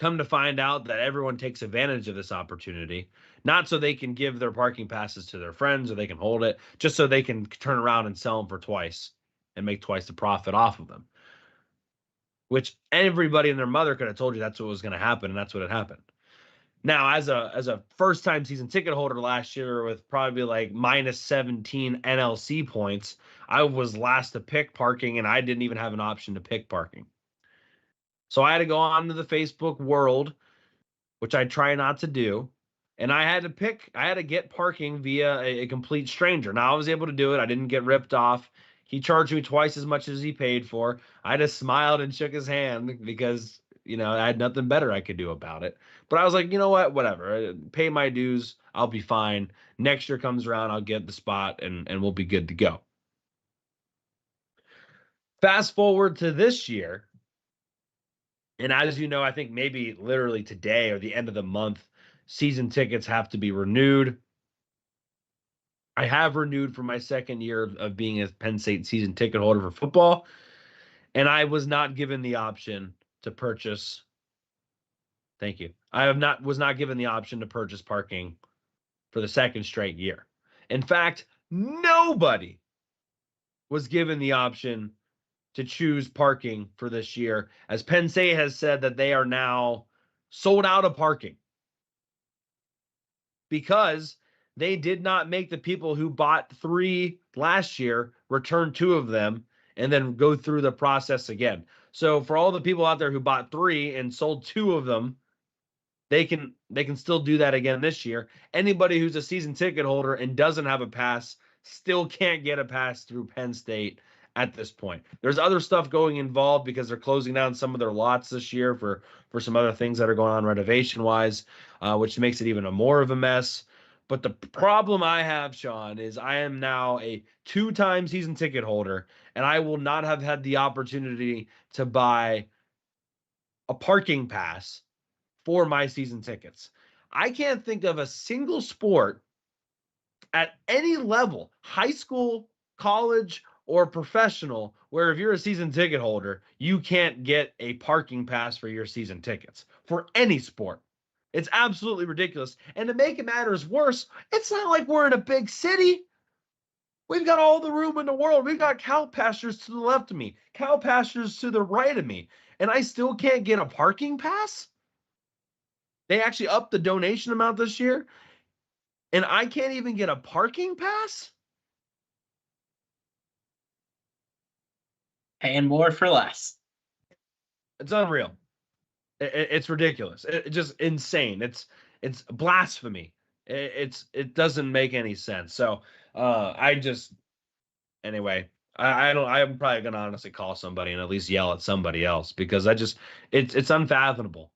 come to find out that everyone takes advantage of this opportunity, not so they can give their parking passes to their friends or they can hold it, just so they can turn around and sell them for twice and make twice the profit off of them. Which everybody and their mother could have told you that's what was going to happen, and that's what had happened. Now, as a first-time season ticket holder last year with probably like minus 17 NLC points, I was last to pick parking, and I didn't even have an option to pick parking. So I had to go on to the Facebook world, which I try not to do, and I had to get parking via a complete stranger. Now, I was able to do it. I didn't get ripped off. He charged me twice as much as he paid for. I just smiled and shook his hand because, I had nothing better I could do about it. But I was like, you know what? Whatever. Pay my dues. I'll be fine. Next year comes around, I'll get the spot, and we'll be good to go. Fast forward to this year, and as you know, I think maybe literally today or the end of the month, season tickets have to be renewed. I have renewed for my second year of being a Penn State season ticket holder for football, and I was not given the option to purchase. Thank you. Was not given the option to purchase parking for the second straight year. In fact, nobody was given the option to choose parking for this year, as Penn State has said that they are now sold out of parking because they did not make the people who bought 3 last year return 2 of them and then go through the process again. So for all the people out there who bought 3 and sold 2 of them, they can still do that again this year. Anybody who's a season ticket holder and doesn't have a pass still can't get a pass through Penn State at this point. There's other stuff going involved because they're closing down some of their lots this year for some other things that are going on renovation-wise, which makes it even more of a mess. But the problem I have, Sean, is I am now a 2-time season ticket holder, and I will not have had the opportunity to buy a parking pass for my season tickets. I can't think of a single sport at any level, high school, college, or professional, where if you're a season ticket holder, you can't get a parking pass for your season tickets for any sport. It's absolutely ridiculous. And to make matters worse, it's not like we're in a big city. We've got all the room in the world. We've got cow pastures to the left of me, cow pastures to the right of me, and I still can't get a parking pass? They actually upped the donation amount this year, and I can't even get a parking pass? Paying more for less. It's unreal. It's ridiculous. It's just insane. It's blasphemy. It doesn't make any sense. So anyway, I'm probably gonna honestly call somebody and at least yell at somebody else because it's unfathomable.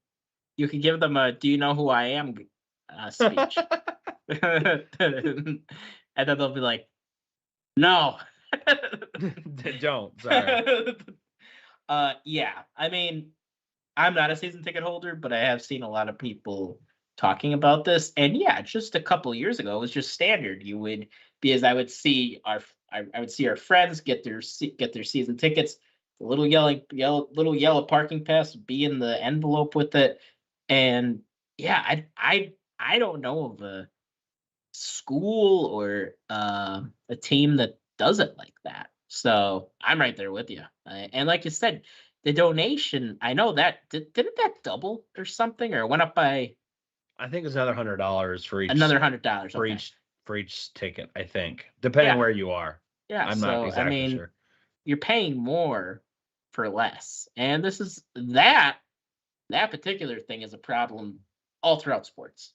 You could give them a "Do you know who I am?" speech, and then they'll be like, "No." Don't. Sorry. Yeah. I mean, I'm not a season ticket holder, but I have seen a lot of people talking about this. And yeah, just a couple of years ago, it was just standard. You would because I would see our friends get their season tickets, the little yellow parking pass would be in the envelope with it, and yeah, I don't know of a school or a team that does it like that. So I'm right there with you. And like you said, the donation, I know that didn't that double or something, or it went up by I think it's another $100 for each another $100 for okay. each ticket, I think, depending Yeah. where you are. Yeah, I'm not so I exactly mean, sure. you're paying more for less, and this is that particular thing is a problem all throughout sports.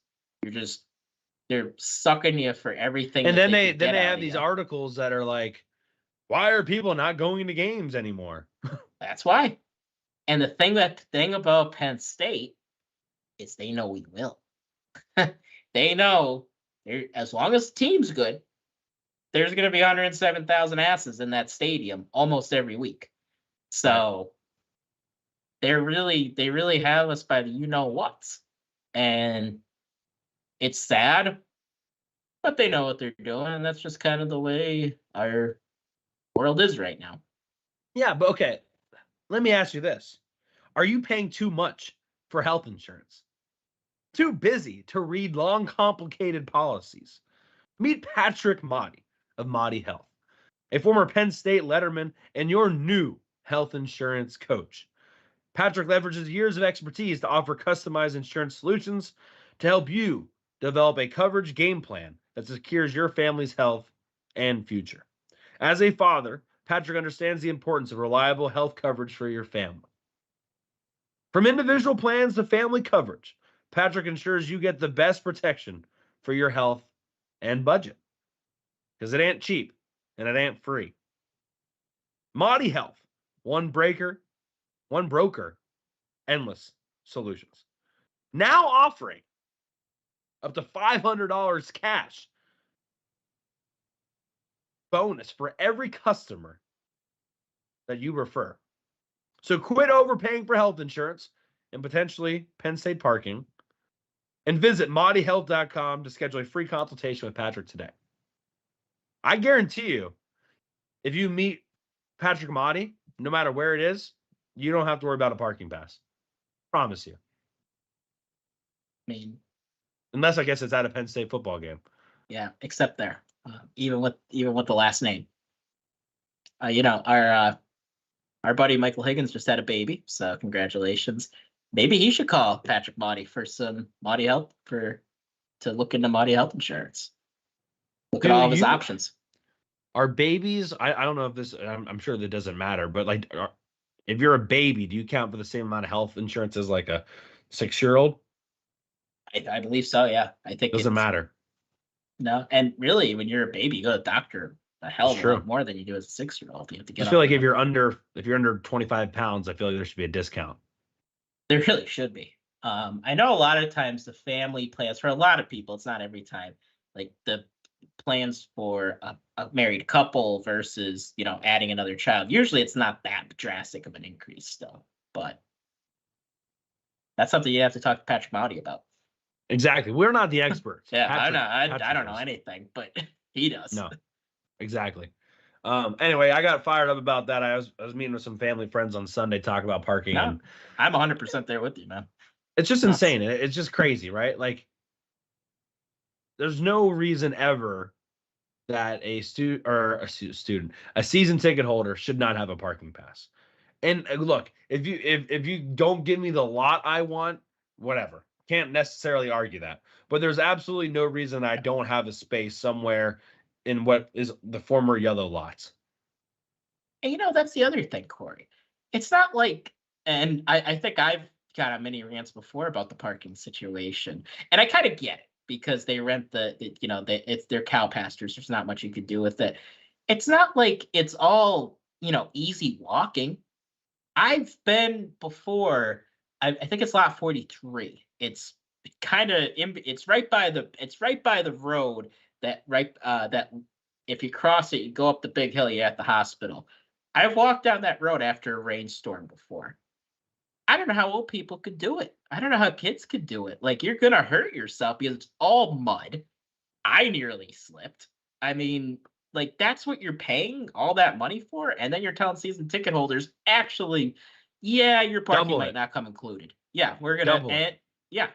They're sucking you for everything. And that then they can they get out have of these you. articles that are like, why are people not going to games anymore? That's why. And the thing about Penn State is they know we will. They know as long as the team's good, there's going to be 107,000 asses in that stadium almost every week. So they really have us by the you know what's, and it's sad, but they know what they're doing, and that's just kind of the way our world is right now. Yeah, but okay. Let me ask you this. Are you paying too much for health insurance? Too busy to read long, complicated policies? Meet Patrick Motti of Motti Health, a former Penn State letterman and your new health insurance coach. Patrick leverages years of expertise to offer customized insurance solutions to help you develop a coverage game plan that secures your family's health and future. As a father, Patrick understands the importance of reliable health coverage for your family. From individual plans to family coverage, Patrick ensures you get the best protection for your health and budget. Because it ain't cheap and it ain't free. Motti Health, one broker, endless solutions. Now offering up to $500 cash bonus for every customer that you refer. So quit overpaying for health insurance and potentially Penn State parking, and visit MottiHealth.com to schedule a free consultation with Patrick today. I guarantee you, if you meet Patrick Motti, no matter where it is, you don't have to worry about a parking pass. Promise you. I mean, unless I guess it's at a Penn State football game. Yeah, except there, even with the last name. Our buddy Michael Higgins just had a baby, so congratulations. Maybe he should call Patrick Motti for some Motti help to look into Motti health insurance. Look at all of his options. Are babies? I don't know if this. I'm sure that doesn't matter, but like, if you're a baby, do you count for the same amount of health insurance as like a 6-year-old? I believe so. Yeah, I think Doesn't matter. No, and really, when you're a baby, you go to the doctor a hell of a lot more than you do as a 6-year-old. You have to get. I feel like if you're under 25 pounds, I feel like there should be a discount. There really should be. I know a lot of times the family plans for a lot of people. It's not every time. Like the plans for a married couple versus adding another child. Usually, it's not that drastic of an increase still, but that's something you have to talk to Patrick Motti about. Exactly. We're not the experts. Yeah, I don't know anything, but he does. No, exactly. Anyway, I got fired up about that. I was meeting with some family friends on Sunday talking about parking. No, and I'm 100% there with you, man. It's just insane. It's just crazy, right? Like, there's no reason ever that a season ticket holder should not have a parking pass. And look, if you don't give me the lot I want, whatever. Can't necessarily argue that. But there's absolutely no reason I don't have a space somewhere in what is the former yellow lots. And that's the other thing, Corey. It's not like, and I think I've got on many rants before about the parking situation, and I kind of get it because they rent it's their cow pastures. There's not much you could do with it. It's not like it's all easy walking. I've been before. I think it's lot 43. It's kind of it's right by the road that if you cross it, you go up the big hill, you're at the hospital. I've walked down that road after a rainstorm before. I don't know how old people could do it. I don't know how kids could do it. Like, you're gonna hurt yourself because it's all mud. I nearly slipped. I mean, like, that's what you're paying all that money for, and then you're telling season ticket holders, actually, yeah, your parking Double might it. not come included. Yeah, we're gonna Double it. yeah,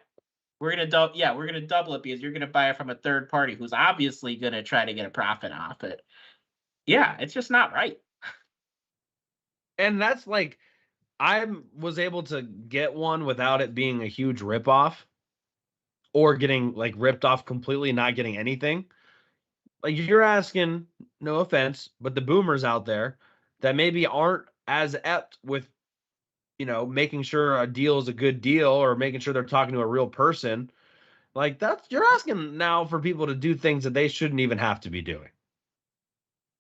we're gonna double it because you're gonna buy it from a third party who's obviously gonna try to get a profit off it. Yeah, it's just not right. And that's like, I was able to get one without it being a huge ripoff or getting like ripped off completely, not getting anything. Like you're asking, no offense, but the boomers out there that maybe aren't as apt with, making sure a deal is a good deal or making sure they're talking to a real person. Like you're asking now for people to do things that they shouldn't even have to be doing.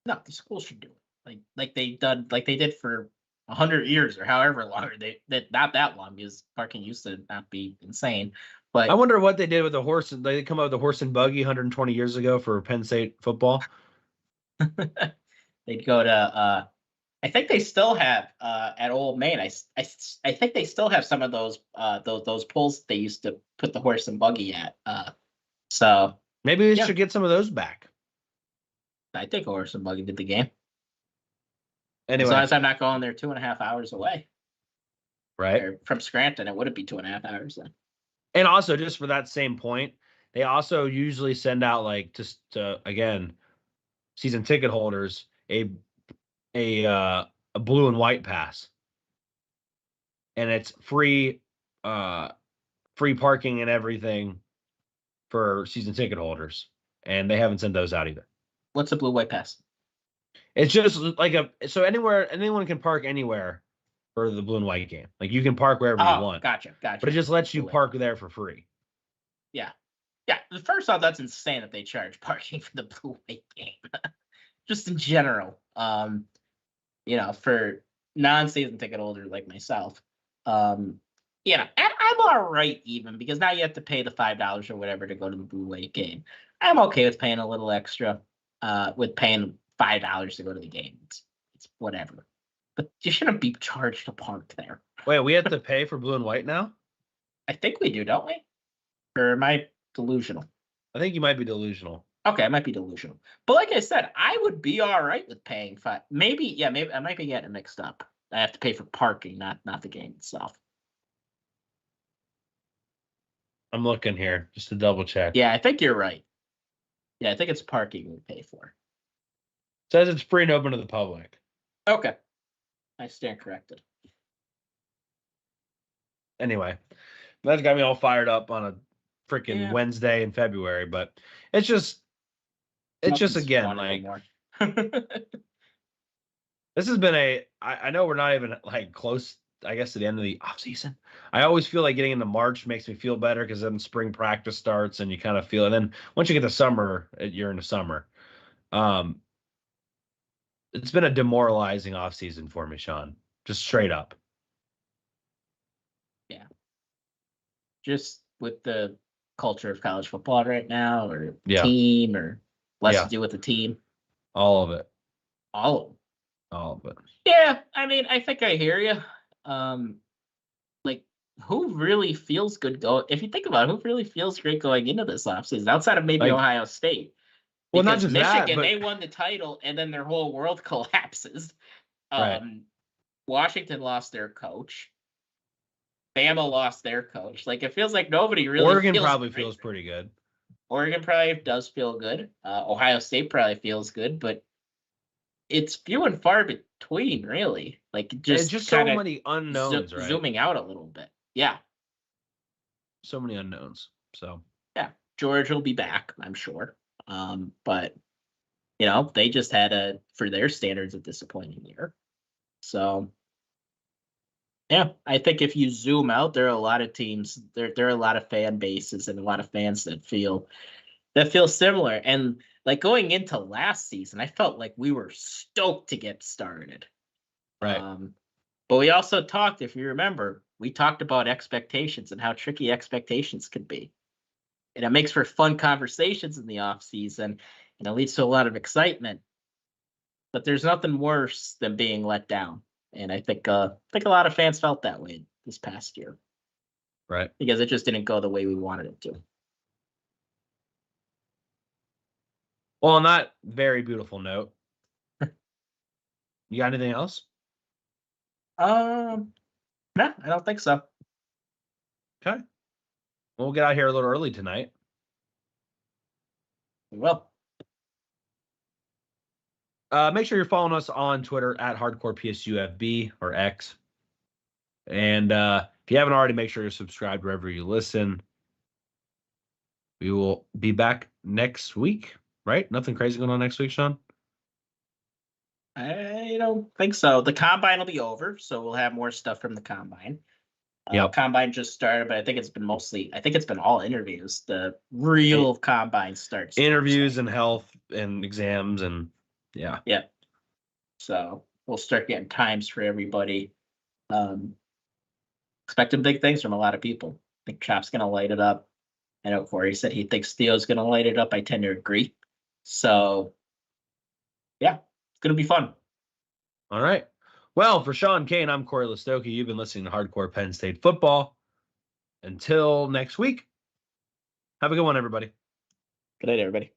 No, the school should do it. Like they did for 100 years or however long. That not that long because parking used to not be insane. I But wonder what they did with the horse. They come up with the horse and buggy 120 years ago for Penn State football. they'd go to I think they still have at Old Main. I think they still have some of those poles they used to put the horse and buggy at. So Maybe we yeah, should get some of those back. I think a horse and buggy did the game. As long Anyway, as I'm not going there 2.5 hours away. right? Or from Scranton, it wouldn't be 2.5 hours then. And also, just for that same point, they also usually send out like just again, season ticket holders a blue and white pass, and it's free parking and everything for season ticket holders, and they haven't sent those out either. What's a blue white pass? It's just like anyone can park anywhere for the blue and white game. Like you can park wherever you want. Gotcha. But it just lets you park there for free. Yeah. Yeah. First off, that's insane that they charge parking for the blue white game. Just in general. For non-season ticket holders like myself. And I'm all right even because now you have to pay the $5 or whatever to go to the blue white game. I'm okay with paying a little extra, with paying $5 to go to the game. It's whatever. But you shouldn't be charged to park there. Wait, we have to pay for blue and white now? I think we do, don't we? Or am I delusional? I think you might be delusional. Okay, I might be delusional. But like I said, I would be all right with paying $5. Maybe I might be getting it mixed up. I have to pay for parking, not the game itself. I'm looking here just to double check. Yeah, I think you're right. Yeah, I think it's parking we pay for. Says it's free and open to the public. Okay. I stand corrected. Anyway, that got me all fired up on a freaking Wednesday in February, but it's just again like this has been I know we're not even like close, I guess, to the end of the off season. I always feel like getting into March makes me feel better because then spring practice starts and you kind of feel, and then once you get to summer, you're in the summer. It's been a demoralizing off season for me, Sean. Just straight up. Yeah. Just with the culture of college football right now, or team, or less to do with the team. All of it. All of it. Yeah, I mean, I think I hear you. Like, who really feels good if you think about it, who really feels great going into this offseason outside of maybe Ohio State? Well, not just Michigan, that, but they won the title and then their whole world collapses. Right. Washington lost their coach. Bama lost their coach. Like, it feels like nobody really. Oregon probably feels pretty good. Oregon probably does feel good. Ohio State probably feels good, but it's few and far between, really. Like, just so many unknowns, right? Zooming out a little bit. Yeah. So many unknowns. So yeah, George will be back, I'm sure. But they just had for their standards, a disappointing year. So yeah, I think if you zoom out, there are a lot of teams, there are a lot of fan bases and a lot of fans that feel similar. And like going into last season, I felt like we were stoked to get started. Right. But we also talked, if you remember, we talked about expectations and how tricky expectations could be. And it makes for fun conversations in the off season, and it leads to a lot of excitement. But there's nothing worse than being let down. And I think a lot of fans felt that way this past year. Right. Because it just didn't go the way we wanted it to. Well, on that very beautiful note, you got anything else? No, I don't think so. Okay. Well, we'll get out here a little early tonight. We will. Make sure you're following us on Twitter at HardcorePSUFB or X. And if you haven't already, make sure you're subscribed wherever you listen. We will be back next week, right? Nothing crazy going on next week, Sean? I don't think so. The combine will be over, so we'll have more stuff from the combine. Yep. Combine just started, but I think it's been all interviews. The real combine starts. Interviews and health and exams and yeah. Yeah. So we'll start getting times for everybody. Expecting big things from a lot of people. I think Chop's going to light it up. I know Cory said he thinks Theo's going to light it up. I tend to agree. So, yeah, it's going to be fun. All right. Well, for Sean Kane, I'm Cory Lestochi. You've been listening to Hardcore Penn State Football. Until next week, have a good one, everybody. Good night, everybody.